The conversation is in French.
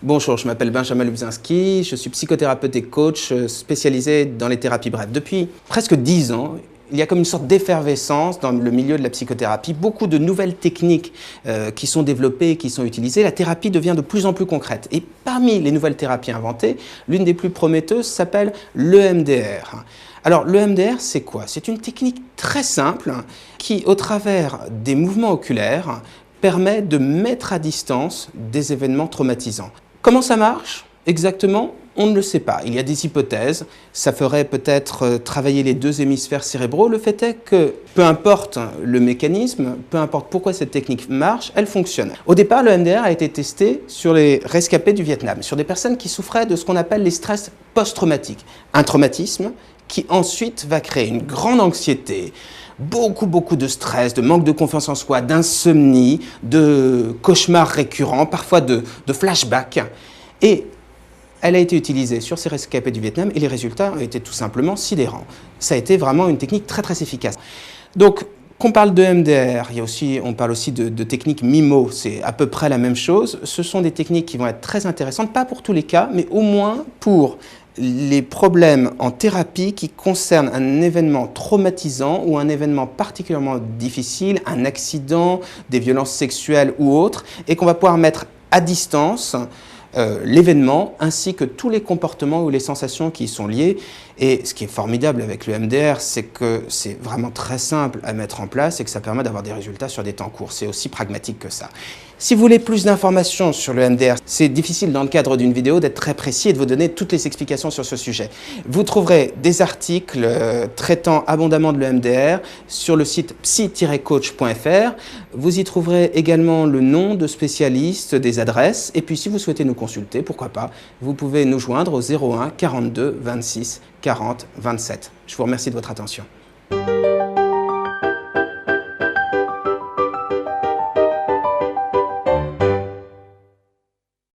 Bonjour, je m'appelle Benjamin Lubzinski, je suis psychothérapeute et coach spécialisé dans les thérapies brèves. Depuis presque 10 ans, il y a comme une sorte d'effervescence dans le milieu de la psychothérapie. Beaucoup de nouvelles techniques qui sont développées et qui sont utilisées. La thérapie devient de plus en plus concrète. Et parmi les nouvelles thérapies inventées, l'une des plus prometteuses s'appelle l'EMDR. Alors l'EMDR, c'est quoi? C'est une technique très simple qui, au travers des mouvements oculaires, permet de mettre à distance des événements traumatisants. Comment ça marche exactement? On ne le sait pas. Il y a des hypothèses. Ça ferait peut-être travailler les deux hémisphères cérébraux. Le fait est que, peu importe le mécanisme, peu importe pourquoi cette technique marche, elle fonctionne. Au départ, le MDR a été testé sur les rescapés du Vietnam, sur des personnes qui souffraient de ce qu'on appelle les stress post-traumatiques. Un traumatisme qui ensuite va créer une grande anxiété, beaucoup de stress, de manque de confiance en soi, d'insomnie, de cauchemars récurrents, parfois de flashbacks. Et elle a été utilisée sur ces rescapés du Vietnam et les résultats ont été tout simplement sidérants. Ça a été vraiment une technique très efficace. Donc, qu'on parle de MDR, on parle aussi de techniques MIMO, c'est à peu près la même chose. Ce sont des techniques qui vont être très intéressantes, pas pour tous les cas, mais au moins pour les problèmes en thérapie qui concernent un événement traumatisant ou un événement particulièrement difficile, un accident, des violences sexuelles ou autres, et qu'on va pouvoir mettre à distance l'événement ainsi que tous les comportements ou les sensations qui y sont liées. Et ce qui est formidable avec le MDR, c'est que c'est vraiment très simple à mettre en place et que ça permet d'avoir des résultats sur des temps courts. C'est aussi pragmatique que ça. Si vous voulez plus d'informations sur le MDR, c'est difficile dans le cadre d'une vidéo d'être très précis et de vous donner toutes les explications sur ce sujet. Vous trouverez des articles traitant abondamment de le MDR sur le site psy-coach.fr. Vous y trouverez également le nom de spécialistes, des adresses. Et puis si vous souhaitez nous consulter, pourquoi pas, vous pouvez nous joindre au 01 42 26 40 27. Je vous remercie de votre attention.